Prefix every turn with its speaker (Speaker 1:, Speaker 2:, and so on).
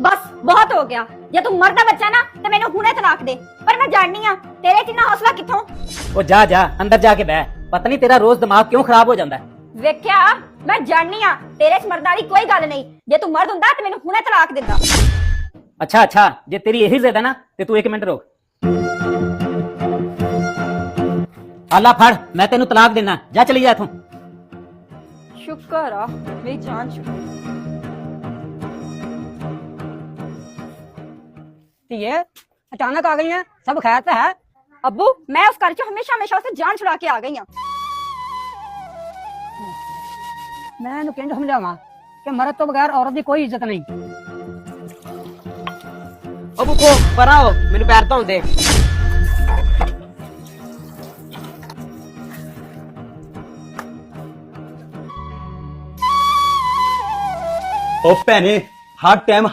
Speaker 1: बस बहुत हो गया। जे तू मर्द दा बच्चा ना ते मैनू हुणे तलाक दे। पर मैं जाननी आ तेरे च इन्ना हौसला कित्थों?
Speaker 2: ओ जा जा अंदर जाके बह, पता नहीं तेरा रोज दिमाग क्यों खराब हो जाता है।
Speaker 1: वेख्या मैं जाननी आ तेरे च मर्दां दी कोई गल नहीं। जे तू मर्द हुंदा ते मैनू हुणे तलाक दिंदा।
Speaker 2: अच्छा अच्छा, जे तेरी यही जिद है ना ते तू 1 मिनट रोक। आला फड़, मैं तेनू तलाक देना, जा चली जा इथों।
Speaker 1: शुक्र आ मेरी जान छुटी।
Speaker 3: ये अचानक आ गई हैं, सब खैर तो है?
Speaker 1: अब्बू मैं उस घर च हमेशा हमेशा उसे जान छुड़ा के आ गई हां।
Speaker 3: मैं इन्हू किंज समझावां कि मर्द तो बगैर औरत की कोई इज्जत नहीं।
Speaker 4: ओ बुको परा हो, मैनू पैर धोन दे।
Speaker 5: ओ भैने हर टाइम